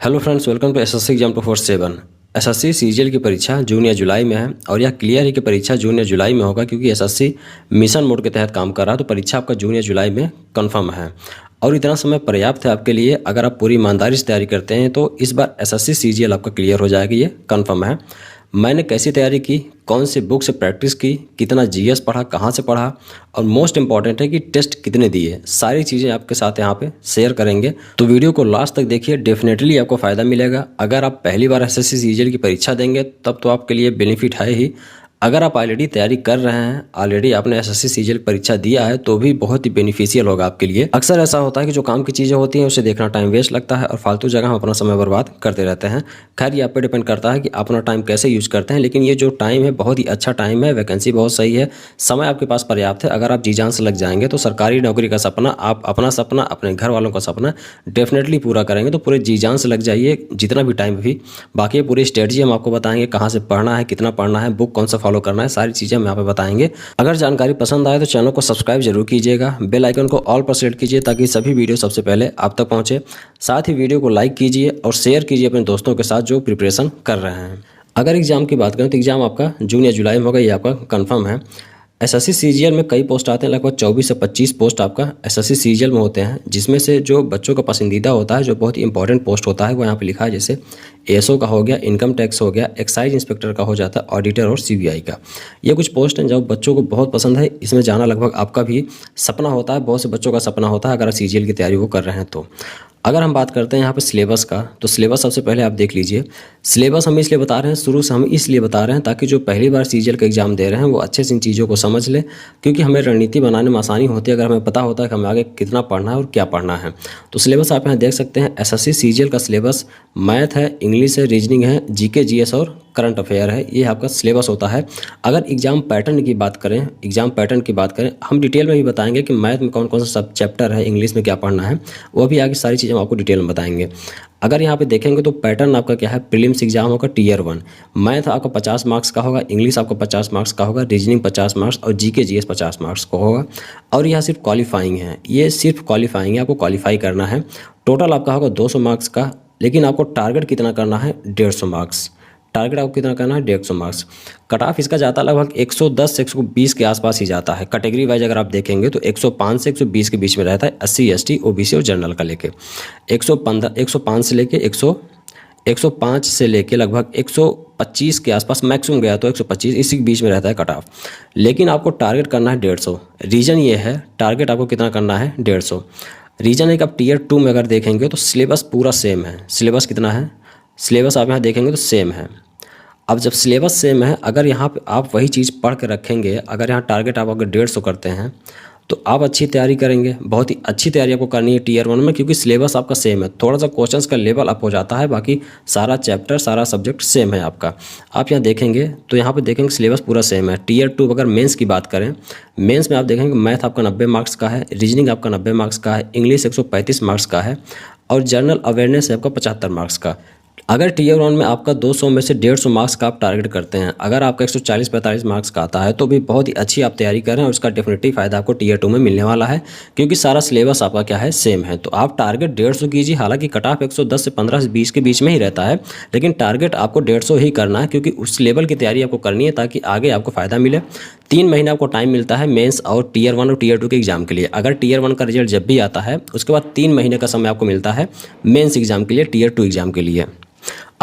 Hello friends, welcome to SSC exam 247। SSC CGL की परीक्षा जून या जुलाई में है और यह क्लियर है कि परीक्षा जून या जुलाई में होगा, क्योंकि एसएससी मिशन मोड के तहत काम कर रहा है। तो परीक्षा आपका जून या जुलाई में कंफर्म है और इतना समय पर्याप्त है आपके लिए। अगर आप पूरी ईमानदारी से तैयारी करते हैं तो इस बार एसएससी सीजीएल आपका क्लियर हो जाएगी, ये कंफर्म है। मैंने कैसी तैयारी की, कौन से बुक से प्रैक्टिस की, कितना जीएस पढ़ा, कहाँ से पढ़ा और मोस्ट इंपॉर्टेंट है कि टेस्ट कितने दिए, सारी चीज़ें आपके साथ यहाँ पे शेयर करेंगे। तो वीडियो को लास्ट तक देखिए, डेफिनेटली आपको फ़ायदा मिलेगा। अगर आप पहली बार एसएससी सीजीएल की परीक्षा देंगे तब तो आपके लिए बेनिफिट है ही। अगर आप ऑलरेडी तैयारी कर रहे हैं, ऑलरेडी आपने एसएससी सीजीएल परीक्षा दिया है, तो भी बहुत ही बेनिफिशियल होगा आपके लिए। अक्सर ऐसा होता है कि जो काम की चीज़ें होती हैं उसे देखना टाइम वेस्ट लगता है और फालतू जगह हम अपना समय बर्बाद करते रहते हैं। खैर, ये आप पे डिपेंड करता है कि आप अपना टाइम कैसे यूज़ करते हैं, लेकिन ये जो टाइम है बहुत ही अच्छा टाइम है। वैकेंसी बहुत सही है, समय आपके पास पर्याप्त है। अगर आप जी जान से लग जाएंगे तो सरकारी नौकरी का सपना, आप अपना सपना, अपने घर वालों का सपना डेफिनेटली पूरा करेंगे। तो पूरे जी जान से लग जाइए, जितना भी टाइम भी। बाकी पूरी स्ट्रेटजी हम आपको बताएंगे, कहाँ से पढ़ना है, कितना पढ़ना है, बुक कौन सा फॉलो करना है, सारी चीज़ें हम यहाँ पे बताएंगे। अगर जानकारी पसंद आए तो चैनल को सब्सक्राइब जरूर कीजिएगा, बेल आइकन को ऑल पर सेट कीजिए ताकि सभी वीडियो सबसे पहले आप तक पहुँचे। साथ ही वीडियो को लाइक कीजिए और शेयर कीजिए अपने दोस्तों के साथ जो प्रिपरेशन कर रहे हैं। अगर एग्जाम की बात करें तो एग्जाम आपका जून या जुलाई में होगा, ये आपका कंफर्म है। एसएससी सीजीएल में कई पोस्ट आते हैं, लगभग 24 से 25 पोस्ट आपका एसएससी सीजीएल में होते हैं, जिसमें से जो बच्चों का पसंदीदा होता है, जो बहुत ही इंपॉर्टेंट पोस्ट होता है, वो यहाँ पे लिखा है। जैसे एएसओ का हो गया, इनकम टैक्स हो गया, एक्साइज इंस्पेक्टर का हो जाता है, ऑडिटर और सीबीआई का। ये कुछ पोस्ट हैं जो बच्चों को बहुत पसंद है। इसमें जाना लगभग आपका भी सपना होता है, बहुत से बच्चों का सपना होता है अगर आप सीजीएल की तैयारी वो कर रहे हैं तो। अगर हम बात करते हैं यहाँ पे सिलेबस का, तो सिलेबस सबसे पहले आप देख लीजिए। सिलेबस हम इसलिए बता रहे हैं, शुरू से हम इसलिए बता रहे हैं ताकि जो पहली बार सीजीएल का एग्जाम दे रहे हैं वो अच्छे से इन चीज़ों को समझ ले, क्योंकि हमें रणनीति बनाने में आसानी होती है अगर हमें पता होता है कि हमें आगे कितना पढ़ना है और क्या पढ़ना है। तो सिलेबस आप यहाँ देख सकते हैं। एसएससी सीजीएल का सिलेबस मैथ है, इंग्लिश है, रीजनिंग है, जीके जीएस और करंट अफेयर है, ये आपका सिलेबस होता है। अगर एग्जाम पैटर्न की बात करें, हम डिटेल में भी बताएंगे कि मैथ में कौन कौन सा सब चैप्टर है, इंग्लिश में क्या पढ़ना है, वो भी आगे सारी चीज़ें हम आपको डिटेल में बताएंगे। अगर यहाँ पे देखेंगे तो पैटर्न आपका क्या है, प्रीलिम्स एग्जाम होगा टियर 1, मैथ आपका 50 मार्क्स का होगा, इंग्लिश आपका 50 मार्क्स का होगा, रीजनिंग 50 मार्क्स और जीके जीएस 50 मार्क्स का होगा। और यहाँ सिर्फ क्वालिफाइंग है, ये सिर्फ क्वालिफाइंग है, आपको क्वालिफाई करना है। टोटल आपका होगा 200 मार्क्स का, लेकिन आपको टारगेट कितना करना है, 150 मार्क्स। टारगेट आपको कितना करना है, 150 मार्क्स। कट ऑफ इसका जाता है लगभग 110 से 120 के आसपास ही जाता है। कैटेगरी वाइज अगर आप देखेंगे तो 105 से 120 के बीच में रहता है, SC ST OBC और जनरल का लेके 105 से लेके 105 से लेके लगभग 125 के आसपास मैक्सिमम गया तो 125, इसी के बीच में रहता है कट ऑफ। लेकिन आपको टारगेट करना है 150। रीजन ये है, टारगेट आपको कितना करना है, 150। रीजन है कि आप टियर 2 में अगर देखेंगे तो सिलेबस पूरा सेम है। सिलेबस कितना है, सिलेबस आप यहाँ देखेंगे तो सेम है। अब जब सिलेबस सेम है, अगर यहाँ पे आप वही चीज़ पढ़ के रखेंगे, अगर यहाँ टारगेट आप अगर 150 करते हैं तो आप अच्छी तैयारी करेंगे। बहुत ही अच्छी तैयारी आपको करनी है टियर 1 में, क्योंकि सिलेबस आपका सेम है। थोड़ा सा क्वेश्चंस का लेवल अप हो जाता है, बाकी सारा चैप्टर, सारा सब्जेक्ट सेम है आपका। आप यहाँ देखेंगे तो यहाँ पे देखेंगे सिलेबस पूरा सेम है। टियर 2 अगर मेंस की बात करें, मेंस में आप देखेंगे मैथ आपका 90 मार्क्स का है, रीजनिंग आपका 90 मार्क्स का है, इंग्लिश 135 मार्क्स का है और जनरल अवेयरनेस है आपका 75 मार्क्स का। अगर टियर 1 में आपका 200 में से 150 मार्क्स का आप टारगेट करते हैं, अगर आपका 140-45 मार्क्स का आता है तो भी बहुत ही अच्छी आप तैयारी करें और उसका डेफिनेटली फ़ायदा आपको टियर 2 में मिलने वाला है, क्योंकि सारा सिलेबस आपका क्या है, सेम है। तो आप टारगेट 150 कीजिए। हालांकि कट ऑफ 110 से 15 से 20 के बीच में ही रहता है, लेकिन टारगेट आपको 150 ही करना है, क्योंकि उस लेवल की तैयारी आपको करनी है ताकि आगे आपको फ़ायदा मिले। 3 महीने आपको टाइम मिलता है मेंस और टियर 1 और टियर 2 के एग्जाम के लिए। अगर टियर 1 का रिजल्ट जब भी आता है उसके बाद 3 महीने का समय आपको मिलता है मेंस एग्जाम के लिए, टियर 2 एग्जाम के लिए।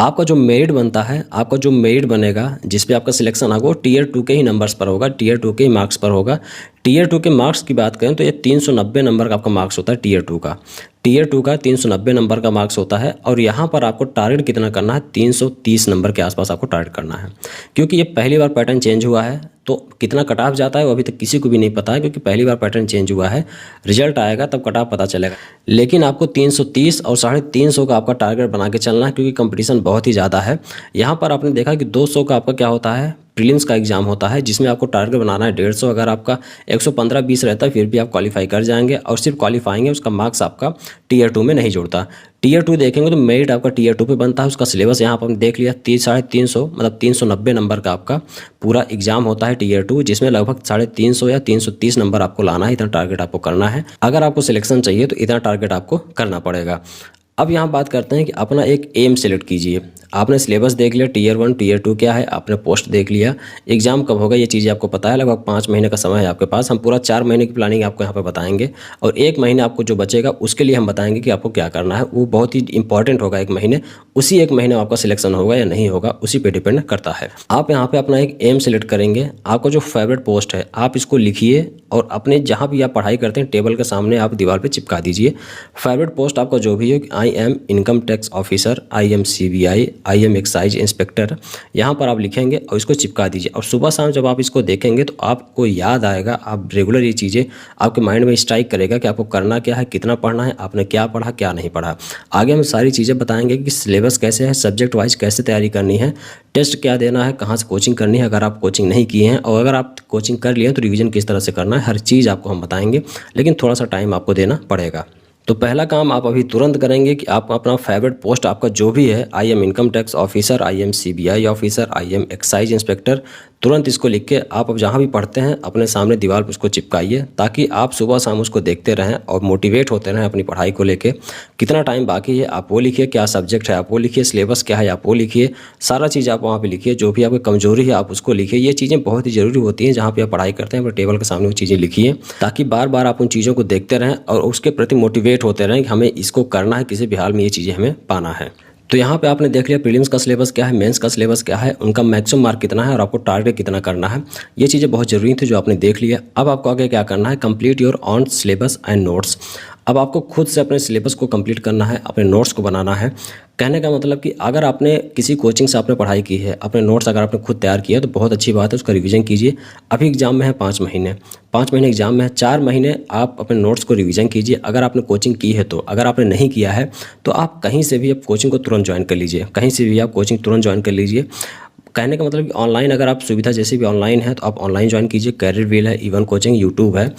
आपका जो मेरिट बनता है, आपका जो मेरिट बनेगा जिस पे आपका सिलेक्शन होगा वो टियर 2 के ही नंबर्स पर होगा, टियर 2 के ही मार्क्स पर होगा। टियर 2 के मार्क्स की बात करें तो ये 390 नंबर का आपका मार्क्स होता है टियर 2 का। टियर 2 का 390 नंबर का मार्क्स होता है और यहाँ पर आपको टारगेट कितना करना है, 330 नंबर के आसपास आपको टारगेट करना है। क्योंकि ये पहली बार पैटर्न चेंज हुआ है तो कितना कट ऑफ जाता है वो अभी तक किसी को भी नहीं पता है, क्योंकि पहली बार पैटर्न चेंज हुआ है। रिजल्ट आएगा तब कट ऑफ पता चलेगा, लेकिन आपको 330 और 350 का आपका टारगेट बना के चलना है, क्योंकि कंपटीशन बहुत ही ज़्यादा है। यहाँ पर आपने देखा कि 200 का आपका क्या होता है, प्रीलिम्स का एग्जाम होता है, जिसमें आपको टारगेट बनाना है 150। अगर आपका 115-20 रहता है फिर भी आप क्वालिफाई कर जाएंगे, और सिर्फ क्वालिफाइंग है, उसका मार्क्स आपका टियर 2 में नहीं जुड़ता। टियर 2 देखेंगे तो मेरिट आपका टियर 2 पे बनता है। उसका सिलेबस यहाँ पर हमने देख लिया, 350 मतलब 390 नंबर का आपका पूरा एग्जाम होता है टियर 2, जिसमें लगभग 350 या 330 नंबर आपको लाना है। इतना टारगेट आपको करना है। अगर आपको सिलेक्शन चाहिए तो इतना टारगेट आपको करना पड़ेगा। अब यहाँ बात करते हैं कि अपना एक एम सेलेक्ट कीजिए। आपने सिलेबस देख लिया, टीयर 1 टीयर 2 क्या है, आपने पोस्ट देख लिया, एग्जाम कब होगा ये चीज़ें आपको पता है, लगभग 5 महीने का समय है आपके पास। हम पूरा 4 महीने की प्लानिंग आपको यहाँ पे बताएंगे और 1 महीने आपको जो बचेगा उसके लिए हम बताएंगे कि आपको क्या करना है। वो बहुत ही इंपॉर्टेंट होगा 1 महीने, उसी 1 महीने में आपका सिलेक्शन होगा या नहीं होगा उसी पे डिपेंड करता है। आप यहाँ पे अपना एक एम सेलेक्ट करेंगे, आपका जो फेवरेट पोस्ट है आप इसको लिखिए और अपने जहाँ भी आप पढ़ाई करते हैं टेबल के सामने आप दीवार पे चिपका दीजिए। फेवरेट पोस्ट आपका जो भी हो, I am income tax officer, I am CBI, I am excise inspector, यहाँ पर आप लिखेंगे और इसको चिपका दीजिए। और सुबह शाम जब आप इसको देखेंगे तो आपको याद आएगा, आप रेगुलर ये चीज़ें आपके माइंड में स्ट्राइक करेगा कि आपको करना क्या है, कितना पढ़ना है, आपने क्या पढ़ा क्या नहीं पढ़ा। आगे हम सारी चीज़ें बताएंगे कि सिलेबस कैसे है, सब्जेक्ट वाइज कैसे तैयारी करनी है, टेस्ट क्या देना है, कहाँ से कोचिंग करनी है अगर आप कोचिंग नहीं किए हैं, और अगर आप कोचिंग कर लिए हैं तो रिवीजन किस तरह से करना है, हर चीज़ आपको हम बताएंगे, लेकिन थोड़ा सा टाइम आपको देना पड़ेगा। तो पहला काम आप अभी तुरंत करेंगे कि आप अपना फेवरेट पोस्ट आपका जो भी है, I am income tax officer, I am CBI officer, I am excise inspector, तुरंत इसको लिख के आप अब जहाँ भी पढ़ते हैं अपने सामने दीवार पर उसको चिपकाइए, ताकि आप सुबह शाम उसको देखते रहें और मोटिवेट होते रहें अपनी पढ़ाई को लेके। कितना टाइम बाकी है आप वो लिखिए, क्या सब्जेक्ट है आप वो लिखिए, सिलेबस क्या है आप वो लिखिए, सारा चीज़ आप वहाँ पे लिखिए, जो भी आपकी कमजोरी है आप उसको लिखिए। ये चीज़ें बहुत ही ज़रूरी होती हैं जहाँ पे आप पढ़ाई करते हैं, अपने टेबल के सामने वो चीज़ें लिखिए, ताकि बार बार आप उन चीज़ों को देखते रहें और उसके प्रति मोटिवेट होते रहें कि हमें इसको करना है, किसी भी हाल में ये चीज़ें हमें पाना है। तो यहाँ पे आपने देख लिया प्रीलिम्स का सिलेबस क्या है, मेंस का सिलेबस क्या है, उनका मैक्सिमम मार्क कितना है और आपको टारगेट कितना करना है। ये चीज़ें बहुत ज़रूरी थी जो आपने देख लिया। अब आपको आगे क्या करना है, complete your on syllabus and notes. अब आपको खुद से अपने सिलेबस को कंप्लीट करना है, अपने नोट्स को बनाना है। कहने का मतलब कि अगर आपने किसी कोचिंग से आपने पढ़ाई की है, अपने नोट्स अगर आपने खुद तैयार किया तो बहुत अच्छी बात है, उसका रिवीजन कीजिए। अभी एग्जाम में है 5 महीने, 5 महीने एग्जाम में है, 4 महीने आप अपने नोट्स को रिवीजन कीजिए। अगर आपने कोचिंग की है तो, अगर आपने नहीं किया है तो आप कहीं से भी आप कोचिंग को तुरंत ज्वाइन कर लीजिए, कहीं से भी आप कोचिंग तुरंत ज्वाइन कर लीजिए। कहने का मतलब कि ऑनलाइन अगर आप सुविधा जैसे भी ऑनलाइन है तो आप ऑनलाइन ज्वाइन कीजिए, कैरियर व्हील है, इवन कोचिंग, यूट्यूब है।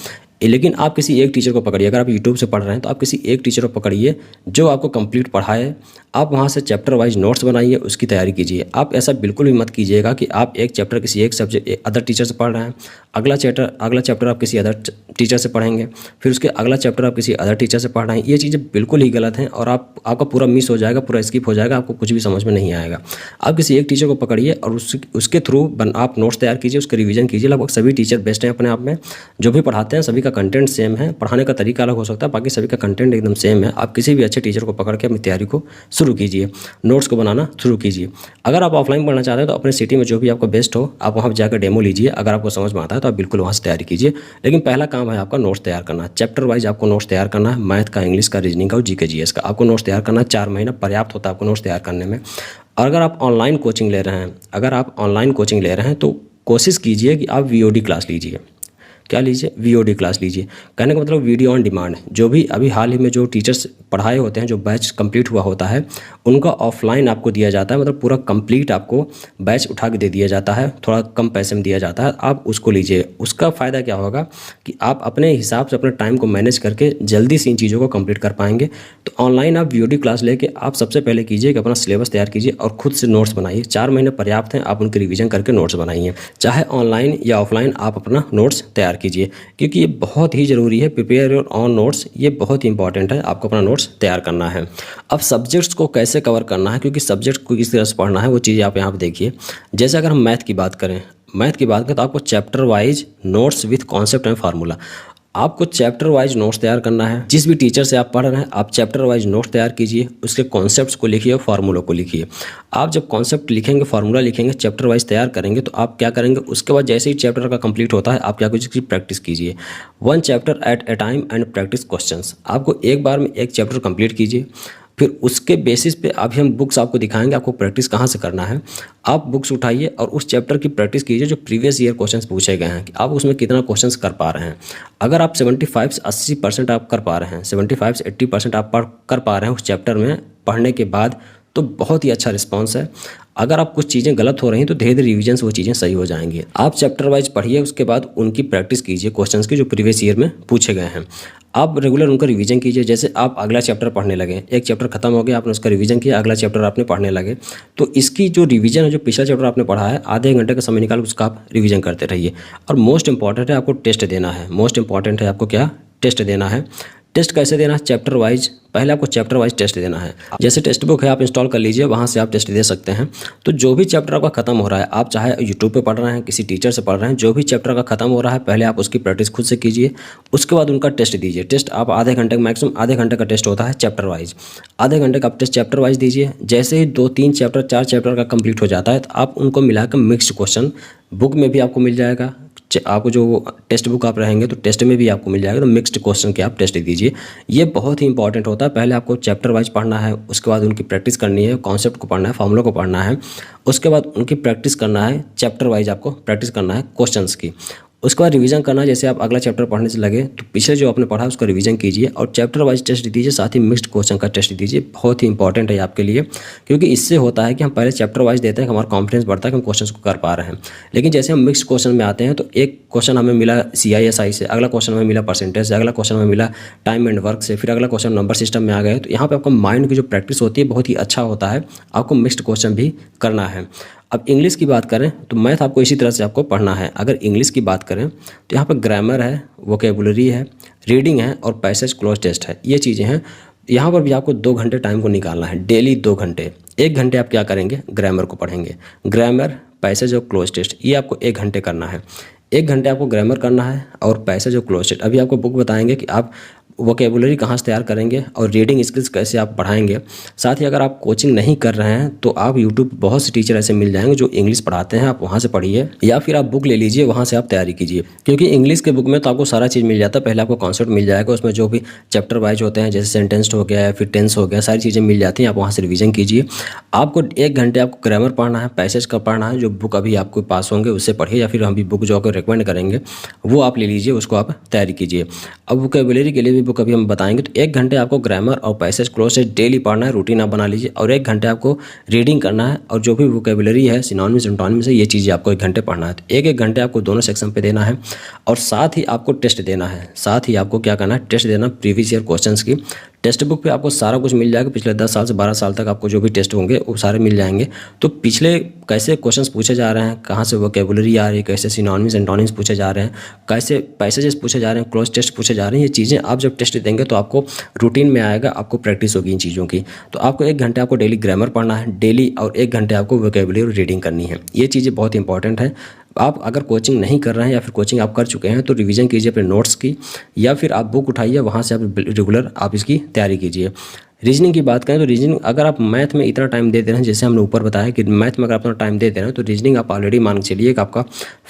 लेकिन आप किसी एक टीचर को पकड़िए। अगर आप यूट्यूब से पढ़ रहे हैं तो आप किसी एक टीचर को पकड़िए जो आपको कंप्लीट पढ़ाए। आप वहाँ से चैप्टर वाइज नोट्स बनाइए, उसकी तैयारी कीजिए। आप ऐसा बिल्कुल भी मत कीजिएगा कि आप एक चैप्टर किसी एक सब्जेक्ट अदर टीचर से पढ़ रहे हैं, अगला चैप्टर आप किसी अदर टीचर से पढ़ेंगे, फिर उसके अगला चैप्टर आप किसी अदर टीचर से पढ़ रहे हैं। ये चीज़ें बिल्कुल ही गलत हैं और आपका पूरा मिस हो जाएगा, पूरा स्किप हो जाएगा, आपको कुछ भी समझ में नहीं आएगा। आप किसी एक टीचर को पकड़िए और उसके थ्रू आप नोट्स तैयार कीजिए, उसके रिवीजन कीजिए। लगभग सभी टीचर बेस्ट हैं अपने आप में, जो भी पढ़ाते हैं सभी का कंटेंट सेम है, पढ़ाने का तरीका अलग हो सकता है, बाकी सभी का कंटेंट एकदम सेम है। आप किसी भी अच्छे टीचर को पकड़ के अपनी तैयारी को शुरू कीजिए, नोट्स को बनाना शुरू कीजिए। अगर आप ऑफलाइन पढ़ना चाहते हैं तो अपने सिटी में जो भी आपको बेस्ट हो आप वहाँ जाकर डेमो लीजिए। अगर आपको समझ में आता है तो आप बिल्कुल वहाँ से तैयारी कीजिए, लेकिन पहला काम है आपका नोट्स तैयार करना। चैप्टर वाइज आपको नोट्स तैयार करना है, मैथ का, इंग्लिश का, रीजनिंग का और जीके जीएस का आपको नोट्स तैयार करना है। 4 महीना पर्याप्त होता है आपको नोट्स तैयार करने में। और अगर आप ऑनलाइन कोचिंग ले रहे हैं तो कोशिश कीजिए कि आप VOD क्लास लीजिए। क्या लीजिए? VOD क्लास लीजिए। कहने का मतलब वीडियो ऑन डिमांड। जो भी अभी हाल ही में जो टीचर्स पढ़ाए होते हैं, जो बैच कंप्लीट हुआ होता है, उनका ऑफलाइन आपको दिया जाता है, मतलब पूरा कंप्लीट आपको बैच उठा के दे दिया जाता है, थोड़ा कम पैसे में दिया जाता है, आप उसको लीजिए। उसका फ़ायदा क्या होगा कि आप अपने हिसाब से अपने टाइम को मैनेज करके जल्दी से इन चीज़ों को कंप्लीट कर पाएंगे। तो ऑनलाइन आप VOD क्लास लेके आप सबसे पहले कीजिए कि अपना सिलेबस तैयार कीजिए और खुद से नोट्स बनाइए। 4 महीने पर्याप्त हैं, आप उनके रिविजन करके नोट्स बनाइए। चाहे ऑनलाइन या ऑफलाइन आप अपना नोट्स तैयार कीजिए, क्योंकि ये बहुत ही ज़रूरी है। प्रिपेयर योर ऑन नोट्स, ये बहुत ही इंपॉर्टेंट है, आपको अपना नोट्स तैयार करना है। अब सब्जेक्ट्स को कैसे कवर करना है, क्योंकि सब्जेक्ट को किस तरह से पढ़ना है वो चीज़ आप यहाँ पर देखिए। जैसे अगर हम मैथ की बात करें तो आपको chapter wise notes with concept and formula, आपको चैप्टर वाइज नोट्स तैयार करना है। जिस भी टीचर से आप पढ़ रहे हैं आप चैप्टर वाइज नोट्स तैयार कीजिए, उसके कॉन्सेप्ट्स को लिखिए और फार्मूलों को लिखिए। आप जब कॉन्सेप्ट लिखेंगे, फार्मूला लिखेंगे, चैप्टर वाइज तैयार करेंगे तो आप क्या करेंगे, उसके बाद जैसे ही चैप्टर का कंप्लीट होता है आप क्या कुछ की प्रैक्टिस कीजिए। 1 chapter at a time and practice questions. आपको एक बार में एक चैप्टर कंप्लीट कीजिए, फिर उसके बेसिस पे अभी हम बुक्स आपको दिखाएंगे आपको प्रैक्टिस कहाँ से करना है। आप बुक्स उठाइए और उस चैप्टर की प्रैक्टिस कीजिए जो प्रीवियस ईयर क्वेश्चंस पूछे गए हैं, कि आप उसमें कितना क्वेश्चंस कर पा रहे हैं। अगर आप 75 से 80% आप कर पा रहे हैं, 75 से 80% आप कर पा रहे हैं उस चैप्टर में पढ़ने के बाद, तो बहुत ही अच्छा रिस्पॉन्स है। अगर आप कुछ चीज़ें गलत हो रही हैं तो धीरे धीरे रिवीजन से वो चीज़ें सही हो जाएंगी। आप चैप्टर वाइज पढ़िए, उसके बाद उनकी प्रैक्टिस कीजिए क्वेश्चंस की जो प्रीवियस ईयर में पूछे गए हैं। आप रेगुलर उनका रिवीजन कीजिए। जैसे आप अगला चैप्टर पढ़ने लगे, एक चैप्टर खत्म हो गया, आपने उसका रिवीजन किया, अगला चैप्टर आपने पढ़ने लगे, तो इसकी जो रिवीजन है, जो पिछला चैप्टर आपने पढ़ा है, आधे घंटे का समय निकाल उसका आप रिवीजन करते रहिए। और मोस्ट इंपॉर्टेंट है आपको टेस्ट देना है। मोस्ट इंपॉर्टेंट है आपको क्या? टेस्ट देना है। टेस्ट कैसे देना है? Chapter wise. पहले आपको चैप्टर वाइज टेस्ट देना है। जैसे टेक्स्ट बुक है, आप इंस्टॉल कर लीजिए, वहाँ से आप टेस्ट दे सकते हैं। तो जो भी चैप्टर आपका खत्म हो रहा है, आप चाहे यूट्यूब पे पढ़ रहे हैं, किसी टीचर से पढ़ रहे हैं, जो भी चैप्टर का खत्म हो रहा है, पहले आप उसकी प्रैक्टिस खुद से कीजिए, उसके बाद उनका टेस्ट दीजिए। टेस्ट आप आधे घंटे, मैक्सिमम आधे घंटे का टेस्ट होता है चैप्टर वाइज। आधे घंटे का आप टेस्ट चैप्टर वाइज दीजिए। जैसे ही 2-3 चैप्टर, 4 चैप्टर का कंप्लीट हो जाता है, तो आप उनको मिलाकर मिक्स्ड क्वेश्चन बुक में भी आपको मिल जाएगा। आपको जो टेस्ट बुक आप रहेंगे तो टेस्ट में भी आपको मिल जाएगा, तो मिक्स्ड क्वेश्चन के आप टेस्ट दीजिए। ये बहुत ही इंपॉर्टेंट होता है। पहले आपको चैप्टर वाइज पढ़ना है, उसके बाद उनकी प्रैक्टिस करनी है, कॉन्सेप्ट को पढ़ना है, फॉर्मूला को पढ़ना है, उसके बाद उनकी प्रैक्टिस करना है। चैप्टर वाइज आपको प्रैक्टिस करना है क्वेश्चंस की। उसके बाद रिवीजन करना है। जैसे आप अगला चैप्टर पढ़ने से लगे तो पिछले जो आपने पढ़ा है उसका रिवीजन कीजिए और चैप्टर वाइज टेस्ट दीजिए, साथ ही मिक्स्ड क्वेश्चन का टेस्ट दीजिए। बहुत ही इंपॉर्टेंट है आपके लिए, क्योंकि इससे होता है कि हम पहले चैप्टर वाइज देते हैं, हमारा कॉन्फिडेंस बढ़ता है कि हम क्वेश्चन को कर पा रहे हैं। लेकिन जैसे हम मिक्स्ड क्वेश्चन में आते हैं तो एक क्वेश्चन हमें मिला CISI से, अगला क्वेश्चन हमें मिला परसेंटेज से, अगला क्वेश्चन हमें मिला टाइम एंड वर्क से, फिर अगला क्वेश्चन नंबर सिस्टम में आ गए। तो यहाँ पर आपका माइंड की जो प्रैक्टिस होती है बहुत ही अच्छा होता है। आपको मिक्स्ड क्वेश्चन भी करना है। अब इंग्लिश की बात करें तो मैथ आपको इसी तरह से आपको पढ़ना है। अगर इंग्लिश की बात करें तो यहाँ पर ग्रामर है, वोकेबुलरी है, रीडिंग है और पैसेज क्लोज टेस्ट है। ये चीज़ें हैं। यहाँ पर भी आपको 2 घंटे टाइम को निकालना है, डेली 2 घंटे। 1 घंटे आप क्या करेंगे? ग्रामर को पढ़ेंगे। ग्रामर, पैसेज और क्लोज टेस्ट, ये आपको 1 घंटे करना है। 1 घंटे आपको ग्रामर करना है और पैसेज और क्लोज टेस्ट। अभी आपको बुक बताएंगे कि आप वोकेबुलरी कहाँ से तैयार करेंगे और रीडिंग स्किल्स कैसे आप बढ़ाएंगे। साथ ही अगर आप कोचिंग नहीं कर रहे हैं तो आप यूट्यूब बहुत से टीचर ऐसे मिल जाएंगे जो इंग्लिश पढ़ाते हैं, आप वहाँ से पढ़िए या फिर आप बुक ले लीजिए, वहाँ से आप तैयारी कीजिए। क्योंकि इंग्लिश के बुक में तो आपको सारा चीज़ मिल जाता है। पहले आपको कॉन्सेप्ट मिल जाएगा, उसमें जो भी चैप्टर वाइज होते हैं, जैसे सेंटेंस हो गया या फिर टेंस हो गया, सारी चीज़ें मिल जाती हैं। आप वहाँ से रिवीजन कीजिए। आपको 1 घंटे आपको ग्रामर पढ़ना है, पैसेज का पढ़ना है। जो बुक अभी आपको पास होंगे उससे पढ़िए, या फिर हम भी बुक जो आपको रिकमेंड करेंगे वो आप ले लीजिए, उसको आप तैयारी कीजिए। अब वोकेबुलरी के लिए भी बुक अभी हम बताएंगे। 1 घंटे आपको ग्रामर और पैसेज क्लोज टेस्ट डेली पढ़ना है, रूटीन आप बना लीजिए। और 1 घंटे आपको रीडिंग करना है और जो भी वोकेबुलरी है, सिनोनिम्स एंटोनिम्स है, ये चीज़ें आपको 1 घंटे पढ़ना है। तो 1-1 घंटे आपको दोनों सेक्शन पे देना है और साथ ही आपको टेस्ट देना है। साथ ही आपको क्या करना है? टेस्ट देना प्रीवियस ईयर क्वेश्चंस की। टेक्स्ट बुक पे आपको सारा कुछ मिल जाएगा। पिछले 10 साल से 12 साल तक आपको जो भी टेस्ट होंगे वो सारे मिल जाएंगे। तो पिछले कैसे क्वेश्चंस पूछे जा रहे हैं, कहाँ से वोकेबुलरी आ रही है, कैसे सिनोनिम्स एंटोनिम्स पूछे जा रहे हैं, कैसे पैसेजेस पूछे जा रहे हैं, क्लोज टेस्ट पूछे जा रहे हैं, ये चीज़ें आप जब टेस्ट देंगे तो आपको रूटीन में आएगा, आपको प्रैक्टिस होगी इन चीज़ों की। तो आपको 1 घंटे आपको डेली ग्रामर पढ़ना है डेली, और 1 घंटे आपको वोकेबुलरी और रीडिंग करनी है। ये चीज़ें बहुत इंपॉर्टेंट है। आप अगर कोचिंग नहीं कर रहे हैं या फिर कोचिंग आप कर चुके हैं तो रिवीजन कीजिए अपने नोट्स की, या फिर आप बुक उठाइए, वहाँ से आप रेगुलर आप इसकी तैयारी कीजिए। रीजनिंग की बात करें तो रीजनिंग अगर आप मैथ में इतना टाइम दे रहे हैं, जैसे हमने ऊपर बताया कि मैथ में अगर आप इतना टाइम दे रहे हैं तो रीजनिंग आप ऑलरेडी मान के चलिए कि आपका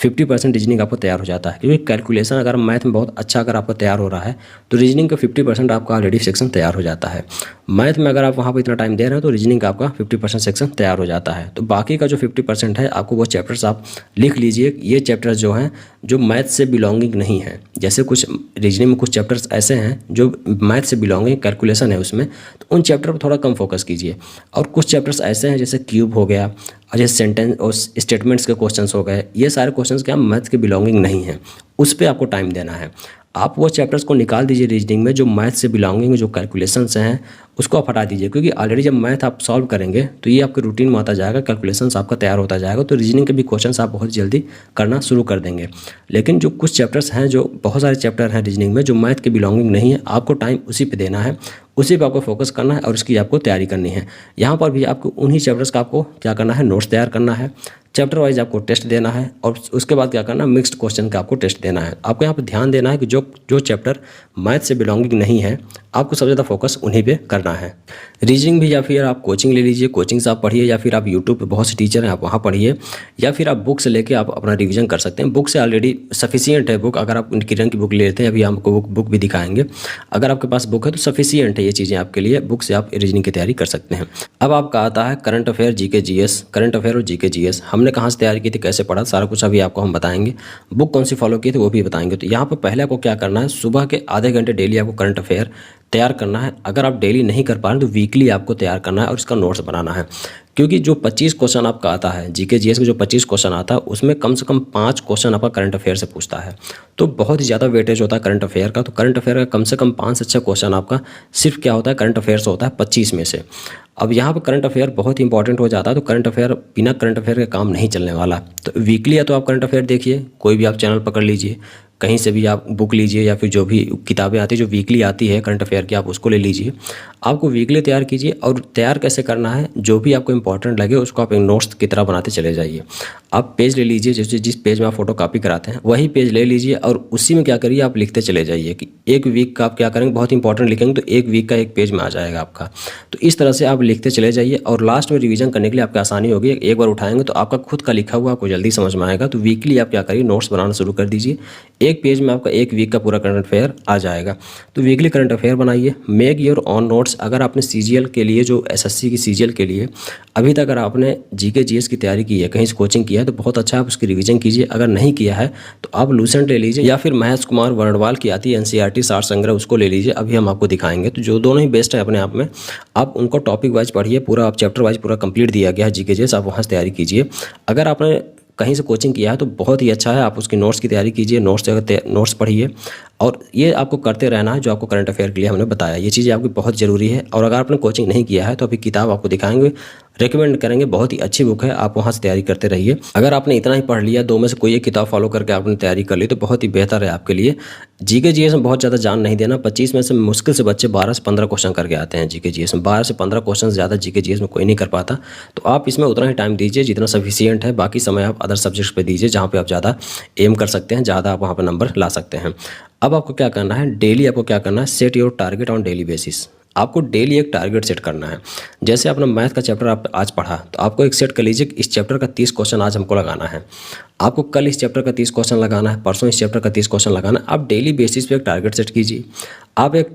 50% रीजनिंग आपको तैयार हो जाता है। क्योंकि कैलकुलेशन अगर मैथ में बहुत अच्छा अगर आपका तैयार हो रहा है तो रीजनिंग का 50% आपका ऑलरेडी सेक्शन तैयार हो जाता है। मैथ में अगर आप वहाँ पर इतना टाइम दे रहे हैं तो रीजनिंग का आपका 50% सेक्शन तैयार हो जाता है। तो बाकी का जो 50% है आपको वो चैप्टर्स आप लिख लीजिए। ये चैप्टर्स जो हैं जो मैथ से बिलोंगिंग नहीं है, जैसे कुछ रीजनिंग में कुछ चैप्टर्स ऐसे हैं जो मैथ से बिलोंगिंग कैलकुलेशन है उसमें, तो उन चैप्टर पर थोड़ा कम फोकस कीजिए। और कुछ चैप्टर्स ऐसे हैं जैसे क्यूब हो गया और जैसे सेंटेंस और स्टेटमेंट्स के क्वेश्चंस हो गए, ये सारे क्वेश्चंस क्या मैथ के बिलोंगिंग नहीं है, उस पर आपको टाइम देना है। आप वो चैप्टर्स को निकाल दीजिए रीजनिंग में जो मैथ से बिलोंगिंग, जो कैलकुलेशंस हैं उसको आप हटा दीजिए। क्योंकि ऑलरेडी जब मैथ आप सॉल्व करेंगे तो ये आपके रूटीन में आता जाएगा, कैलकुलेशंस आपका तैयार होता जाएगा, तो रीजनिंग के भी क्वेश्चंस आप बहुत जल्दी करना शुरू कर देंगे। लेकिन जो कुछ चैप्टर्स हैं, जो बहुत सारे चैप्टर हैं रीजनिंग में जो मैथ के बिलोंगिंग नहीं है, आपको टाइम उसी पे देना है, उसी पे आपको फोकस करना है और उसकी आपको तैयारी करनी है। यहाँ पर भी आपको उन्हीं चैप्टर्स का आपको क्या करना है? नोट्स तैयार करना है, चैप्टर वाइज आपको टेस्ट देना है और उसके बाद क्या करना है? मिक्स्ड क्वेश्चन का आपको टेस्ट देना है। आपको यहाँ पर ध्यान देना है कि जो चैप्टर मैथ से बिलोंगिंग नहीं है आपको सबसे ज़्यादा फोकस उन्हीं पे करना है। रीजनिंग भी या फिर आप कोचिंग ले लीजिए, कोचिंग से आप पढ़िए, या फिर आप यूट्यूब पे बहुत से टीचर हैं आप वहाँ पढ़िए, या फिर आप बुक से लेके आप अपना रिवीजन कर सकते हैं। बुक से ऑलरेडी सफिशिएंट है बुक। अगर आप किरण की बुक ले लेते हैं, अभी आपको बुक भी दिखाएंगे, अगर आपके पास बुक है तो सफिशिएंट है ये चीज़ें आपके लिए। बुक से आप रीजनिंग की तैयारी कर सकते हैं। अब आपका आता है current affair, GK GS. Current affair और जीके जीएस हमने कहाँ से तैयारी की थी, कैसे पढ़ा, सारा कुछ अभी आपको हम बताएंगे। बुक कौन सी फॉलो की थी वो भी बताएंगे। तो यहाँ पर पहले आपको क्या करना है? सुबह के आधे घंटे डेली आपको करंट अफेयर तैयार करना है। अगर आप डेली नहीं कर पा रहे तो वीकली आपको तैयार करना है और इसका नोट्स बनाना है। क्योंकि जो 25 क्वेश्चन आपका आता है जीके जीएस का, जो 25 क्वेश्चन आता है उसमें कम से कम 5 क्वेश्चन आपका करंट अफेयर से पूछता है। तो बहुत ही ज़्यादा वेटेज होता है करंट अफेयर का। तो करंट अफेयर का कम से कम 5 से 6 क्वेश्चन आपका सिर्फ क्या होता है? करंट अफेयर से होता है 25 में से। अब यहाँ पर करंट अफेयर बहुत ही इंपॉर्टेंट हो जाता है। तो करंट अफेयर, बिना करंट अफेयर के काम नहीं चलने वाला। तो वीकली या तो आप करंट अफेयर देखिए, कोई भी आप चैनल पकड़ लीजिए, कहीं से भी आप बुक लीजिए या फिर जो भी किताबें आती है जो वीकली आती है करंट अफेयर की, आप उसको ले लीजिए। आपको वीकली तैयार कीजिए और तैयार कैसे करना है, जो भी आपको इंपॉर्टेंट लगे उसको आप एक नोट्स की तरह बनाते चले जाइए। आप पेज ले लीजिए, जैसे जिस पेज में आप फोटो कॉपी कराते हैं वही पेज ले लीजिए और उसी में क्या करिए आप लिखते चले जाइए कि एक वीक का आप क्या करेंगे, बहुत इंपॉर्टेंट लिखेंगे तो एक वीक का एक पेज में आ जाएगा आपका। तो इस तरह से आप लिखते चले जाइए और लास्ट में रिवीजन करने के लिए आपकी आसानी होगी। एक बार उठाएंगे तो आपका खुद का लिखा हुआ आपको जल्दी समझ में आएगा। तो वीकली आप क्या करिए नोट्स बनाना शुरू कर दीजिए, एक पेज में आपका एक वीक का पूरा करंट अफेयर आ जाएगा। तो वीकली करंट अफेयर बनाइए, मेक योर ऑन नोट्स। अगर आपने सीजीएल के लिए जो एसएससी की सीजीएल के लिए अभी तक अगर आपने जीके जीएस की तैयारी की है, कहीं से कोचिंग किया है तो बहुत अच्छा, आप उसकी रिवीजन कीजिए। अगर नहीं किया है तो आप लूसेंट ले लीजिए या फिर महेश कुमार वर्णवाल की आती है एनसीईआरटी सार संग्रह, उसको ले लीजिए। अभी हम आपको दिखाएंगे, तो जो दोनों ही बेस्ट है अपने आप में। आप उनको टॉपिक वाइज पढ़िए, पूरा आप चैप्टर वाइज पूरा कंप्लीट दिया गया है जीके जीएस, आप वहाँ से तैयारी कीजिए। अगर आपने कहीं से कोचिंग किया है तो बहुत ही अच्छा है, आप उसकी नोट्स की तैयारी कीजिए, नोट्स पढ़िए और ये आपको करते रहना है जो आपको करंट अफेयर के लिए हमने बताया। ये चीज़ें आपकी बहुत ज़रूरी है। और अगर आपने कोचिंग नहीं किया है तो अभी किताब आपको दिखाएंगे, रेकमेंड करेंगे, बहुत ही अच्छी बुक है, आप वहाँ से तैयारी करते रहिए। अगर आपने इतना ही पढ़ लिया, दो में से कोई एक किताब फॉलो करके आपने तैयारी कर ली तो बहुत ही बेहतर है आपके लिए। जीके जीएस में बहुत ज़्यादा जान नहीं देना, 25 में से मुश्किल से बच्चे 12 से 15 क्वेश्चन करके आते हैं जीके जीएस में। 12 से 15 क्वेश्चन ज़्यादा जीके जीएस में कोई नहीं कर पाता। तो आप इसमें उतना ही टाइम दीजिए जितना सफिशियंट है, बाकी समय आप अदर सब्जेक्ट्स पे दीजिए जहाँ पे आप ज़्यादा एम कर सकते हैं, ज़्यादा आप वहाँ पर नंबर ला सकते हैं। अब आपको क्या करना है, डेली आपको क्या करना है, set your target on daily basis. आपको डेली एक टारगेट सेट करना है। जैसे आपने मैथ का चैप्टर आप आज पढ़ा तो आपको एक सेट कर लीजिए कि इस चैप्टर का 30 क्वेश्चन आज हमको लगाना है। आपको कल इस चैप्टर का 30 क्वेश्चन लगाना है, परसों इस चैप्टर का 30 क्वेश्चन लगाना है। आप डेली बेसिस पे एक टारगेट सेट कीजिए। आप एक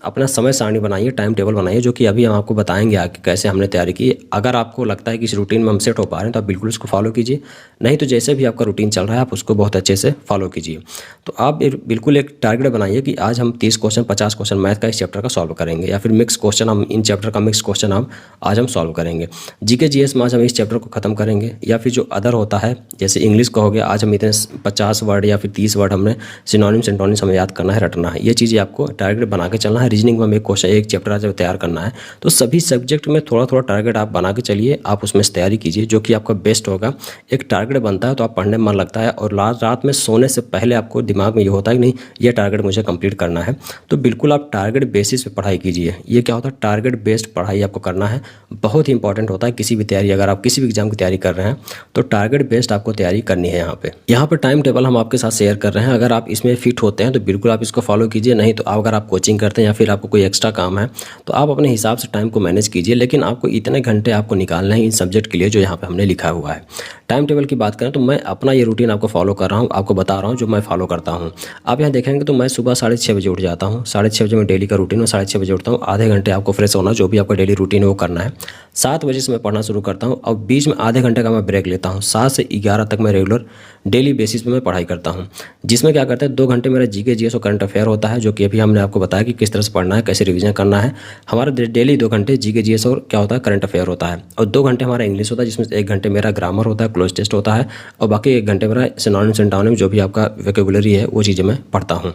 अपना समय सारणी बनाइए, टाइम टेबल बनाइए, जो कि अभी हम आपको बताएंगे आगे कैसे हमने तैयारी की। अगर आपको लगता है कि इस रूटीन में हम सेट हो पा रहे हैं तो आप बिल्कुल उसको फॉलो कीजिए, नहीं तो जैसे भी आपका रूटीन चल रहा है आप उसको बहुत अच्छे से फॉलो कीजिए। तो आप बिल्कुल एक टारगेट बनाइए कि आज हम 30 क्वेश्चन 50 क्वेश्चन मैथ का इस चैप्टर का सॉल्व करेंगे, या फिर मिक्स क्वेश्चन हम इन चैप्टर का मिक्स क्वेश्चन आज हम सॉल्व करेंगे। जीके जीएस में आज हम इस चैप्टर को खत्म करेंगे, या फिर जो अदर होता है जैसे इंग्लिश का हो गया, आज हम इतने 50 वर्ड या फिर 30 वर्ड हमने सिनोनिम्स एंटोनिम्स हमें याद करना है, रटना है। ये चीज़ें आपको टारगेट बना के चलना है। रीजनिंग में एक क्वेश्चन एक चैप्टर आज तैयार करना है। तो सभी सब्जेक्ट में थोड़ा थोड़ा टारगेट आप बना के चलिए, आप उसमें से तैयारी कीजिए जो कि आपका बेस्ट होगा। एक टारगेट बनता है तो आप पढ़ने में मन लगता है, और रात में सोने से पहले आपको दिमाग में ये होता है कि नहीं ये टारगेट मुझे कंप्लीट करना है। तो बिल्कुल आप टारगेट बेसिस पे पढ़ाई कीजिए। ये क्या होता है, टारगेट बेस्ड पढ़ाई आपको करना है, बहुत ही इंपॉर्टेंट होता है किसी भी तैयारी। अगर आप किसी भी एग्जाम की तैयारी कर रहे हैं तो टारगेट बेस्ड आपको तैयारी करनी है। यहाँ पे टाइम टेबल हम आपके साथ शेयर कर रहे हैं। अगर आप इसमें फिट होते हैं तो बिल्कुल आप इसको फॉलो कीजिए, नहीं तो अगर आप कोचिंग करते हैं या फिर आपको कोई एक्स्ट्रा काम है तो आप अपने हिसाब से टाइम को मैनेज कीजिए, लेकिन आपको इतने घंटे आपको निकालना है इन सब्जेक्ट के लिए जो यहाँ पे हमने लिखा हुआ है। टाइम टेबल की बात करें तो मैं अपना ये रूटीन आपको फॉलो कर रहा हूँ, आपको बता रहा हूँ जो मैं फॉलो करता हूँ। आप यहाँ देखेंगे तो मैं सुबह 6:30 बजे उठ जाता हूँ। 6:30 बजे मैं डेली का रूटीन में 6:30 बजे उठता हूँ। आधे घंटे आपको फ्रेश होना, जो भी आपका डेली रूटीन है वो करना है। 7 बजे से मैं पढ़ना शुरू करता हूँ और बीच में आधे घंटे का मैं ब्रेक लेता हूँ। 7 से 11 तक मैं रेगुलर डेली बेसिस पे मैं पढ़ाई करता हूँ, जिसमें क्या करते हैं 2 घंटे मेरा जीके जीएस और करंट अफेयर होता है, जो कि अभी हमने आपको बताया कि किस तरह से पढ़ना है, कैसे रिवीजन करना है। हमारा डेली 2 घंटे जीके जीएस और क्या होता है करंट अफेयर होता है, और 2 घंटे हमारा इंग्लिश होता है, जिसमें 1 घंटे मेरा ग्रामर होता है, क्लोज टेस्ट होता है, और बाकी 1 घंटे मेरा सिनोनिम्स एंटोनिम्स जो भी आपका वोकैबुलरी है वो चीज़ें मैं पढ़ता हूँ।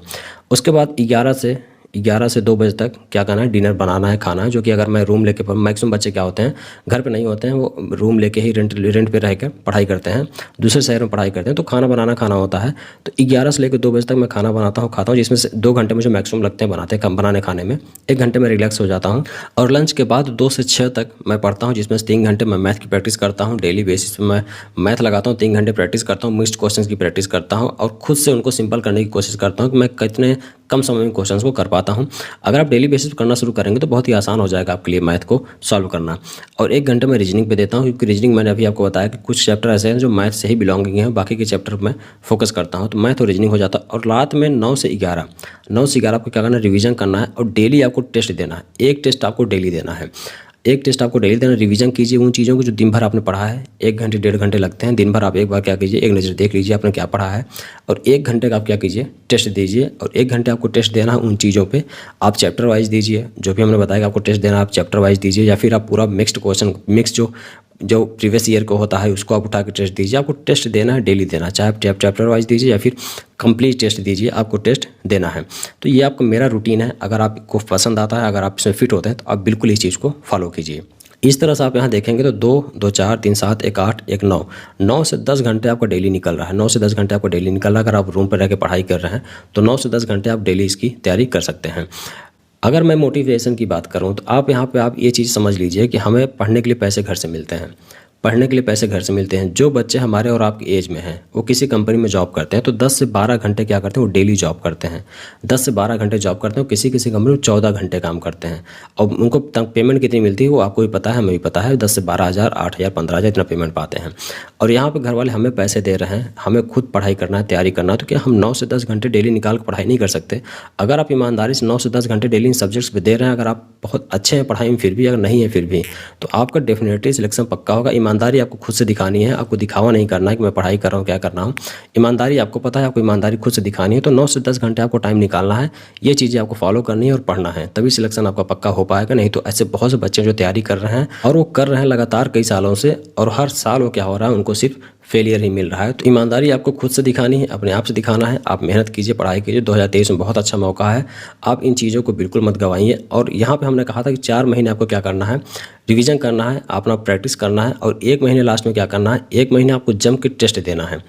उसके बाद 11 से 2 बजे तक क्या करना है, डिनर बनाना है, खाना है, जो कि अगर मैं रूम लेके, मैक्सिमम बच्चे क्या होते हैं घर पे नहीं होते हैं, वो रूम लेके ही रेंट पे रह कर पढ़ाई करते हैं, दूसरे शहर में पढ़ाई करते हैं, तो खाना होता है। तो 11 से लेकर 2 बजे तक मैं खाना बनाता हूँ, खाता हूँ, जिसमें से 2 घंटे मुझे मैक्सिमम लगते हैं बनाने खाने में। 1 घंटे में रिलैक्स हो जाता हूँ, और लंच के बाद 2 से 6 तक मैं पढ़ता हूँ, जिसमें से 3 घंटे मैं मैथ की प्रैक्टिस करता हूँ। डेली बेसिस पे मैं मैथ लगाता हूँ, 3 घंटे प्रैक्टिस करता हूँ, मिक्स्ड क्वेश्चन की प्रैक्टिस करता हूँ, और खुद से उनको सिंपल करने की कोशिश करता हूँ कि मैं कितने कम समय में क्वेश्चंस को कर पाता हूँ। अगर आप डेली बेसिस पर करना शुरू करेंगे तो बहुत ही आसान हो जाएगा आपके लिए मैथ को सॉल्व करना। और 1 घंटे मैं रीजनिंग पे देता हूँ, क्योंकि रीजनिंग मैंने अभी आपको बताया कि कुछ चैप्टर ऐसे हैं जो मैथ से ही बिलोंगिंग है, बाकी के चैप्टर में फोकस करता हूँ, तो मैथ और रीजनिंग हो जाता है। और रात में 9 से 11 आपको क्या करना है, रिवीजन करना है, और डेली आपको टेस्ट देना है। एक टेस्ट आपको डेली देना है, एक टेस्ट आपको डेली देना। रिवीजन कीजिए उन चीज़ों को जो दिन भर आपने पढ़ा है। 1 घंटे 1.5 घंटे लगते हैं दिन भर। आप एक बार क्या कीजिए, एक नज़र देख लीजिए आपने क्या पढ़ा है, और 1 घंटे का आप क्या कीजिए, टेस्ट दीजिए। और 1 घंटे आपको टेस्ट देना है उन चीज़ों पे। आप चैप्टर वाइज दीजिए, जो भी हमने बताया कि आपको टेस्ट देना, आप चैप्टर वाइज दीजिए, या फिर आप पूरा मिक्स्ड क्वेश्चन जो प्रीवियस ईयर को होता है उसको आप उठा के टेस्ट दीजिए। आपको टेस्ट देना है, डेली देना, चाहे आप चैप्टर वाइज दीजिए या फिर कंप्लीट टेस्ट दीजिए, आपको टेस्ट देना है। तो ये आपका मेरा रूटीन है। अगर आपको पसंद आता है, अगर आप इसमें फिट होते हैं तो आप बिल्कुल इस चीज़ को फॉलो कीजिए। इस तरह से आप यहाँ देखेंगे तो 2, 2, 4, 3, 7, 1, 8, 1, 9, 9 से 10 घंटे आपका डेली निकल रहा है। 9 से 10 घंटे आपका डेली निकल रहा है। अगर आप रूम पर रह के पढ़ाई कर रहे हैं तो 9 से 10 घंटे आप डेली इसकी तैयारी कर सकते हैं। अगर मैं मोटिवेशन की बात करूं तो आप यहाँ पे आप ये चीज़ समझ लीजिए कि हमें पढ़ने के लिए पैसे घर से मिलते हैं। पढ़ने के लिए पैसे घर से मिलते हैं। जो बच्चे हमारे और आपकी एज में हैं वो किसी कंपनी में जॉब करते हैं तो 10 से 12 घंटे क्या करते हैं, वो डेली जॉब करते हैं। 10 से 12 घंटे जॉब करते हैं। किसी किसी कंपनी में 14 घंटे काम करते हैं और उनको पेमेंट कितनी मिलती है वो आपको भी पता है, हमें भी पता है। 10 से 12,000, 8,000, 15,000 इतना पेमेंट पाते हैं। और यहाँ पर घर वाले हमें पैसे दे रहे हैं, हमें खुद पढ़ाई करना है, तैयारी करना है, तो क्या हम 9 से 10 घंटे डेली निकाल कर पढ़ाई नहीं कर सकते? अगर आप ईमानदारी से 9 से 10 घंटे डेली इन सब्जेक्ट्स पे दे रहे हैं, अगर आप बहुत अच्छे हैं पढ़ाई में फिर भी, अगर नहीं है फिर भी, तो आपका डेफिनेटली सिलेक्शन पक्का होगा। ईमानदारी आपको खुद से दिखानी है, आपको दिखावा नहीं करना है कि मैं पढ़ाई कर रहा हूँ, क्या कर रहा हूँ। ईमानदारी आपको पता है, आपको ईमानदारी खुद से दिखानी है। तो 9 से 10 घंटे आपको टाइम निकालना है, ये चीज़ें आपको फॉलो करनी है और पढ़ना है, तभी सिलेक्शन आपका पक्का हो पाएगा। नहीं तो ऐसे बहुत से बच्चे जो तैयारी कर रहे हैं और वो कर रहे हैं लगातार कई सालों से, और हर साल वो क्या हो रहा है, उनको सिर्फ फेलियर ही मिल रहा है। तो ईमानदारी आपको खुद से दिखानी है, अपने आप से दिखाना है। आप मेहनत कीजिए, पढ़ाई कीजिए। 2023 में बहुत अच्छा मौका है, आप इन चीज़ों को बिल्कुल मत गंवाइए। और यहाँ पे हमने कहा था कि 4 महीने आपको क्या करना है, रिवीजन करना है, अपना प्रैक्टिस करना है। और 1 महीने लास्ट में क्या करना है, 1 महीने आपको जम के टेस्ट देना है।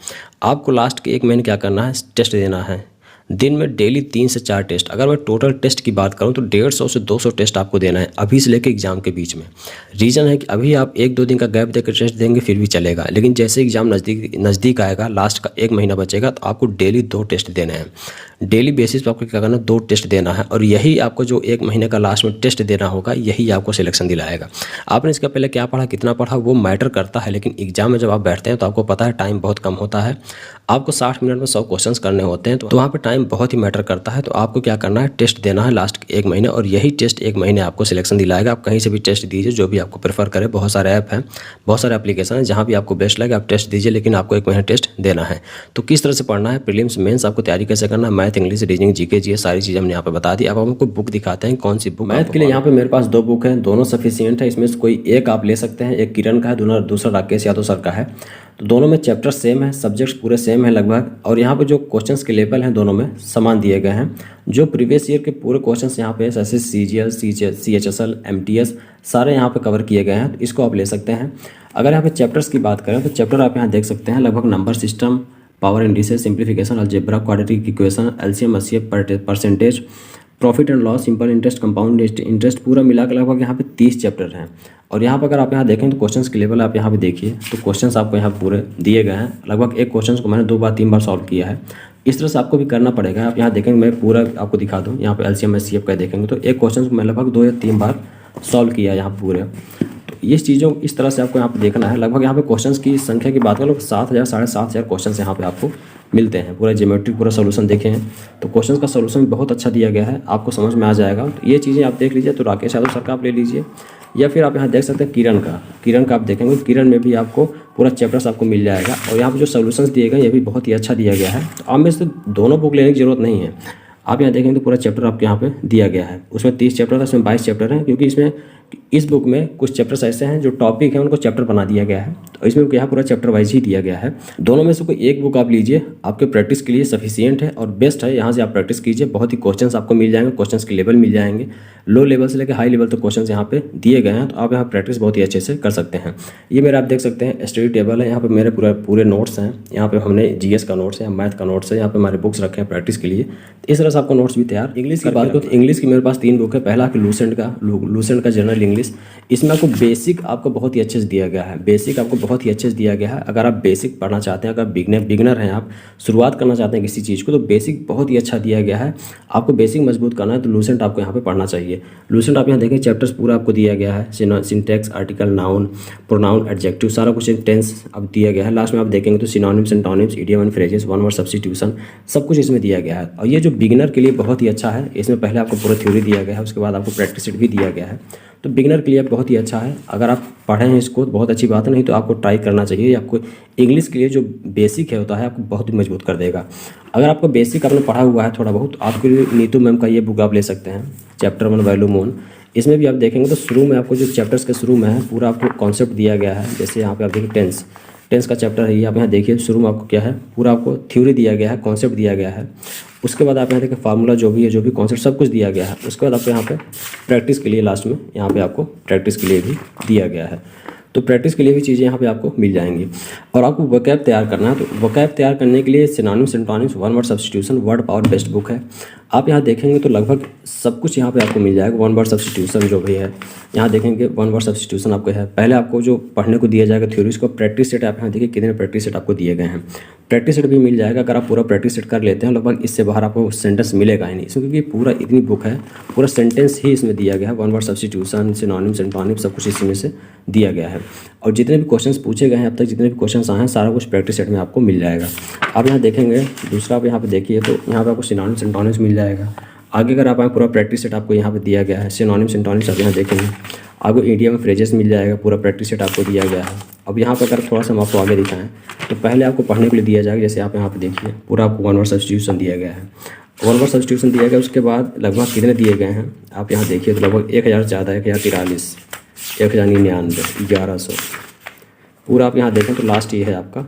आपको लास्ट के 1 महीने क्या करना है, टेस्ट देना है। दिन में डेली 3 से 4 टेस्ट। अगर मैं टोटल टेस्ट की बात करूं तो 150 से 200 टेस्ट आपको देना है अभी से लेकर एग्जाम के बीच में। रीज़न है कि अभी आप 1-2 दिन का गैप देकर टेस्ट देंगे फिर भी चलेगा, लेकिन जैसे एग्जाम नज़दीक आएगा, लास्ट का 1 महीना बचेगा, तो आपको डेली 2 टेस्ट देने हैं। डेली बेसिस पर आपको क्या करना है, 2 टेस्ट देना है। और यही आपको जो 1 महीने का लास्ट में टेस्ट देना होगा, यही आपको सिलेक्शन दिलाएगा। आपने इसका पहले क्या पढ़ा, कितना पढ़ा, वो मैटर करता है, लेकिन एग्जाम में जब आप बैठते हैं तो आपको पता है टाइम बहुत कम होता है। आपको 60 मिनट में 100 क्वेश्चंस करने होते हैं, तो वहाँ पे टाइम बहुत ही मैटर करता है। तो आपको क्या करना है, टेस्ट देना है लास्ट 1 महीने, और यही टेस्ट 1 महीने आपको सिलेक्शन दिलाएगा। आप कहीं से भी टेस्ट दीजिए, जो भी आपको प्रेफर करे। बहुत सारे ऐप हैं, बहुत सारे एप्लीकेशन हैं, जहाँ भी आपको बेस्ट लगे आप टेस्ट दीजिए, लेकिन आपको 1 महीने टेस्ट देना है। तो किस तरह से पढ़ना है, प्रीलिम्स मेंस आपको तैयारी कैसे करना है, math, English, reasoning, GK, GS, सारी चीज़ हमने यहाँ पे बता दी। अब हम आपको बुक दिखाते हैं, कौन सी बुक। मैथ के लिए यहाँ पे मेरे पास 2 बुक हैं, दोनों सफिशियंट है। इसमें से कोई एक आप ले सकते हैं। एक किरण का है, दूसरा राकेश यादव सर का है। तो दोनों में चैप्टर सेम है, सब्जेक्ट्स पूरे सेम है लगभग। और यहाँ पे जो क्वेश्चंस के लेवल हैं दोनों में समान दिए गए हैं। जो प्रीवियस ईयर के पूरे क्वेश्चंस यहाँ पे एसएससी, सीजीएल, सीएचएसएल, एमटीएस सारे यहाँ पे कवर किए गए हैं, तो इसको आप ले सकते हैं। अगर यहाँ पे चैप्टर्स की बात करें तो चैप्टर आप यहाँ देख सकते हैं, लगभग number system, power indices, simplification, algebra, quadratic equation, LCM, HCF, percentage, profit and loss, simple interest, compound interest, पूरा मिलाकर लगभग यहाँ पे 30 चैप्टर हैं। और यहाँ पर अगर आप यहाँ देखें तो क्वेश्चंस के लेवल आप यहाँ पे देखिए, तो क्वेश्चंस आपको यहाँ पूरे दिए गए हैं। लगभग एक क्वेश्चंस को मैंने 2 बार 3 बार सॉल्व किया है। इस तरह से आपको भी करना पड़ेगा। आप यहाँ देखेंगे, मैं पूरा आपको दिखा दूँ। यहाँ पे एलसीएम एचसीएफ का देखेंगे तो एक क्वेश्चन को मैं लगभग 2 या 3 बार सॉल्व किया यहाँ पूरे। तो ये चीज़ों इस तरह से आपको यहाँ पे देखना है। लगभग यहाँ पे क्वेश्चंस की संख्या की बात करें तो 7,000 साढ़े 7,000 क्वेश्चन यहाँ पे आपको मिलते हैं। पूरा ज्योमेट्रिक पूरा सोल्यूशन देखे हैं तो क्वेश्चंस का सोल्यूशन बहुत अच्छा दिया गया है, आपको समझ में आ जाएगा। तो ये चीज़ें आप देख लीजिए। तो राकेश यादव सर का आप ले लीजिए, या फिर आप यहाँ देख सकते हैं किरण का आप देखेंगे। किरण में भी आपको पूरा चैप्टर्स आपको मिल जाएगा। और यहाँ पर जो सोल्यूशंस दिए गए ये भी बहुत ही अच्छा दिया गया है। तो आप में से दोनों बुक लेने की जरूरत नहीं है। आप यहाँ देखेंगे तो पूरा चैप्टर आपके यहाँ पे दिया गया है। उसमें 30 चैप्टर था, इसमें 22 चैप्टर हैं, क्योंकि इसमें इस बुक में कुछ चैप्टर्स ऐसे हैं जो टॉपिक है उनको चैप्टर बना दिया गया है। तो इसमें क्या पूरा चैप्टर वाइज ही दिया गया है। दोनों में से कोई एक बुक आप लीजिए, आपके प्रैक्टिस के लिए सफिशियंट है और बेस्ट है। यहाँ से आप प्रैक्टिस कीजिए, बहुत ही क्वेश्चंस आपको मिल जाएंगे, क्वेश्चंस के लेवल मिल जाएंगे, लो लेवल से लेकर हाई लेवल तक क्वेश्चंस यहाँ पे दिए गए हैं। तो आप यहाँ प्रैक्टिस बहुत ही अच्छे से कर सकते हैं। ये मेरा आप देख सकते हैं स्टडी टेबल है, यहाँ पे मेरे पूरे नोट्स हैं। यहाँ पे हमने जीएस का नोट्स है, मैथ का नोट्स है, यहाँ पे हमारे बुक्स रखे हैं प्रैक्टिस के लिए। इस तरह से आपको नोट्स भी तैयार। इंग्लिश की बात करो तो इंग्लिश की मेरे पास 3 बुक है। पहला कि लूसेंट का जनरल इंग्लिश। इसमें आपको बेसिक आपको बहुत ही अच्छे से दिया गया है। बेसिक आपको बहुत ही अच्छे से दिया गया है। अगर आप बेसिक पढ़ना चाहते हैं, अगर बिगनर हैं, आप शुरुआत करना चाहते हैं किसी चीज़ को, तो बेसिक बहुत ही अच्छा दिया गया है। आपको बेसिक मजबूत करना है तो लूसेंट आपको यहाँ पे पढ़ना चाहिए। लूसेंट आप यहाँ देखें चैप्टर्स पूरा आपको दिया गया है। Syntax, article, noun, pronoun, adjective, सारा कुछ टेंस अब दिया गया है। लास्ट में आप देखेंगे तो synonyms, antonyms, idiom and phrases, one word substitution, सब कुछ इसमें दिया गया है। और ये जो बिगिनर के लिए बहुत ही अच्छा है। इसमें पहले आपको पूरा थ्योरी दिया गया है, उसके बाद आपको प्रैक्टिस सेट भी दिया गया है। तो बिगिनर के लिए बहुत ही अच्छा है। अगर आप पढ़े हैं इसको तो बहुत अच्छी बात है, नहीं तो आपको ट्राई करना चाहिए। आपको इंग्लिश के लिए जो बेसिक है होता है आपको बहुत ही मजबूत कर देगा। अगर आपको बेसिक आपने पढ़ा हुआ है थोड़ा बहुत, आपके लिए नीतू मैम का ये बुक आप ले सकते हैं, चैप्टर 1 वैल्यू मून। इसमें भी आप देखेंगे तो शुरू में आपको जो चैप्टर्स के शुरू में है पूरा आपको कॉन्सेप्ट दिया गया है। जैसे यहाँ पे आप देखिए टेंस का चैप्टर है, ये आप यहाँ देखिए शुरू में आपको क्या है, पूरा आपको थ्योरी दिया गया है, कॉन्सेप्ट दिया गया है। उसके बाद आप यहाँ देखिए फार्मूला जो भी है, जो भी कॉन्सेप्ट सब कुछ दिया गया है। उसके बाद आपको यहाँ पे प्रैक्टिस के लिए लास्ट में यहाँ पे आपको प्रैक्टिस के लिए भी दिया गया है। तो प्रैक्टिस के लिए भी चीज़ें यहाँ पे आपको मिल जाएंगी। और आपको वोकैब तैयार करना है, तो वोकैब तैयार करने के लिए synonyms, antonyms, one word substitution, word power best book है। आप यहाँ देखेंगे तो लगभग सब कुछ यहाँ पे आपको मिल जाएगा। वन वर्ड सब्स्टिट्यूशन जो भी है, यहाँ देखेंगे वन वर्ड सब्स्टिट्यूशन आपको है। पहले आपको जो पढ़ने को दिया जाएगा थ्योरी, उसको प्रैक्टिस सेट आप यहाँ देखिए कितने प्रैक्टिस सेट आपको दिए गए हैं। प्रैक्टिस सेट भी मिल जाएगा। अगर आप पूरा प्रैक्टिस सेट कर लेते हैं, लगभग इससे बाहर आपको सेंटेंस मिलेगा ही नहीं, क्योंकि पूरा इतनी बुक है, पूरा सेंटेंस ही इसमें दिया गया है। वन वर्ड सब्स्टिट्यूशन, सिनोनिम, सिंटोनिम सब कुछ इसमें से दिया गया है। और जितने भी क्वेश्चंस पूछे गए हैं अब तक, जितने भी क्वेश्चंस आए हैं, सारा कुछ प्रैक्टिस सेट में आपको मिल जाएगा। आप यहाँ देखेंगे दूसरा, आप यहाँ पे देखिए तो यहाँ पे आपको सिनोनिम, सिंटोनिम्स मिल जाएगा। आगे अगर आप आए, पूरा प्रैक्टिस सेट आपको यहाँ पे दिया गया है। सिनोनिम, सिंटोनिम्स आप यहाँ देखेंगे, आपको इडियम, फ्रेजेस मिल जाएगा। पूरा प्रैक्टिस सेट आपको दिया गया है। अब यहाँ पर अगर थोड़ा सा हम आपको आगे दिखाएं तो पहले आपको पढ़ने के लिए दिया जाएगा। जैसे आप यहाँ पे देखिए पूरा आपको वन वर्ड सब्स्टिट्यूशन दिया गया है। वन वर्ड सब्स्टिट्यूशन दिया गया, उसके बाद लगभग कितने दिए गए हैं आप यहाँ देखिए तो लगभग 1000 से ज़्यादा है, 1043, 1099, 1100। पूरा आप यहाँ देखें तो लास्ट ये है आपका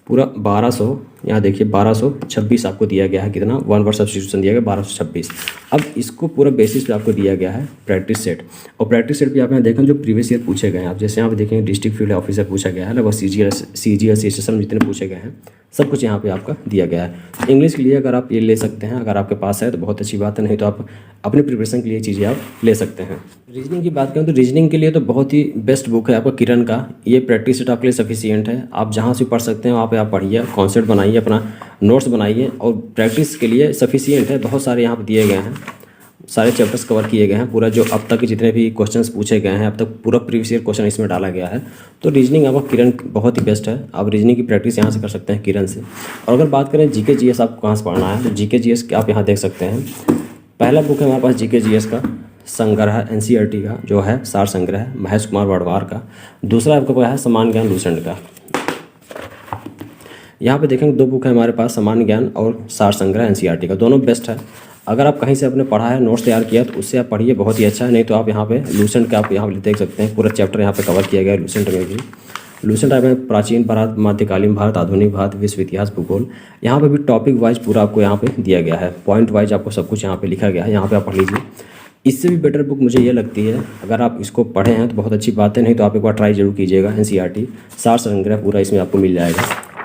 पूरा 1200, यहाँ देखिए 1226 आपको दिया गया है। कितना वन वर्ड सब्स्टिट्यूशन दिया गया 1226। अब इसको पूरा बेसिस पे आपको दिया गया है प्रैक्टिस सेट। और प्रैक्टिस सेट भी आप यहाँ देखें जो प्रीवियस ईयर पूछे गए हैं। आप जैसे यहाँ पे देखेंगे डिस्ट्रिक्ट फील्ड ऑफिसर पूछा गया है, लगभग CGL CSSM जितने पूछे गए हैं सब कुछ यहाँ पे आपका दिया गया है। इंग्लिश के लिए अगर आप ये ले सकते हैं, अगर आपके पास है तो बहुत अच्छी बात है, नहीं तो आप अपने प्रिपरेशन के लिए चीज़ें आप ले सकते हैं। रीजनिंग की बात करें तो रीजनिंग के लिए तो बहुत ही बेस्ट बुक है आपका किरण का। ये प्रैक्टिस सेट आपके लिए सफिशिएंट है। आप जहाँ से पढ़ सकते हैं वहाँ पे आप पढ़िए, कॉन्सेप्ट बनाइए, अपना नोट्स बनाइए, और प्रैक्टिस के लिए सफिशिएंट है। बहुत सारे यहाँ पर दिए गए हैं, सारे चैप्टर्स कवर किए गए हैं। पूरा जो अब तक जितने भी क्वेश्चंस पूछे गए हैं, अब तक पूरा प्रीवियस ईयर क्वेश्चन इसमें डाला गया है। तो रीजनिंग आपका किरण बहुत ही बेस्ट है। आप रीजनिंग की प्रैक्टिस यहाँ से कर सकते हैं किरण से। और अगर बात करें जीके जीएस आपको कहाँ से पढ़ना है, तो जीके जीएस आप यहाँ देख सकते हैं। पहला बुक है हमारे पास जीके जीएस का संग्रह है, NCERT का जो है सार संग्रह है, महेश कुमार वडवार का। दूसरा आपके पास है सामान्य ज्ञान लूसेंट का। यहाँ पे देखेंगे दो बुक है हमारे पास, सामान्य ज्ञान और सार संग्रह NCERT का। दोनों बेस्ट है। अगर आप कहीं से अपने पढ़ा है, नोट्स तैयार किया तो उससे आप पढ़िए, बहुत ही अच्छा है। नहीं तो आप यहाँ पे लूसेंट का आप यहाँ पे देख सकते हैं, पूरा चैप्टर यहाँ पे कवर किया गया है लूसेंट में भी। लूसेंट में प्राचीन भारत, मध्यकालीन भारत, आधुनिक भारत, विश्व इतिहास, भूगोल, यहाँ पे भी टॉपिक वाइज पूरा आपको यहाँ पे दिया गया है। पॉइंट वाइज आपको सब कुछ यहाँ पे लिखा गया है, यहाँ पे आप पढ़ लीजिए। इससे भी बेटर बुक मुझे ये लगती है, अगर आप इसको पढ़े हैं तो बहुत अच्छी बात है, नहीं तो आप एक बार ट्राई जरूर कीजिएगा। NCERT सार संग्रह पूरा इसमें आपको मिल जाएगा।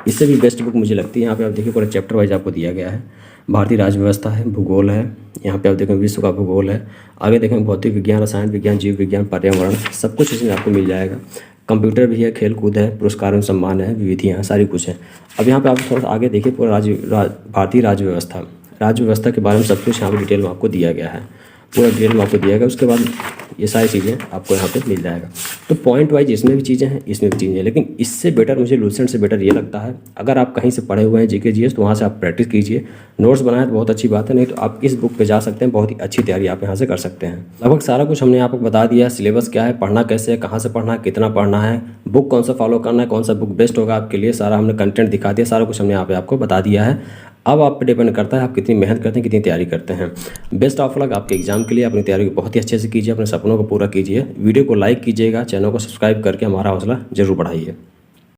इससे भी बेस्ट बुक मुझे लगती है। यहाँ पे आप देखिए पूरा चैप्टर वाइज आपको दिया गया है। भारतीय राज्य व्यवस्था है, भूगोल है, यहाँ पे आप देखें विश्व का भूगोल है, आगे देखें भौतिक विज्ञान, रसायन विज्ञान, जीव विज्ञान, पर्यावरण, सब कुछ इसमें आपको मिल जाएगा। कंप्यूटर भी है, खेल कूद है, पुरस्कार एवं सम्मान है, विविधियाँ, सारी कुछ है। अब यहाँ पे आप थोड़ा सा आगे देखिए पूरा भारतीय राज्य व्यवस्था के बारे में सब कुछ यहाँ पे डिटेल में आपको दिया गया है, पूरा डिटेल में आपको दिया गया। उसके बाद ये सारी चीज़ें आपको यहाँ पे मिल जाएगा। तो पॉइंट वाइज इसमें भी चीज़ें हैं, इसमें भी चीज़ें हैं, लेकिन इससे बेटर मुझे लूसेंट से बेटर ये लगता है। अगर आप कहीं से पढ़े हुए हैं जीके जीएस तो वहाँ से आप प्रैक्टिस कीजिए, नोट्स बनाएं तो बहुत अच्छी बात है, नहीं तो आप इस बुक पे जा सकते हैं, बहुत ही अच्छी तैयारी आप यहाँ से कर सकते हैं। लगभग सारा कुछ हमने आपको बता दिया, सिलेबस क्या है, पढ़ना कैसे है, कहाँ से पढ़ना है, कितना पढ़ना है, बुक कौन सा फॉलो करना है, कौन सा बुक बेस्ट होगा आपके लिए, सारा हमने कंटेंट दिखा दिया, सारा कुछ हमने यहाँ पे आपको बता दिया है। अब आप पे डिपेंड करता है आप कितनी मेहनत करते हैं, कितनी तैयारी करते हैं। बेस्ट ऑफ लक आपके एग्जाम के लिए। अपनी तैयारी को बहुत ही अच्छे से कीजिए, अपने सपनों को पूरा कीजिए। वीडियो को लाइक कीजिएगा, चैनल को सब्सक्राइब करके हमारा हौसला जरूर बढ़ाइए।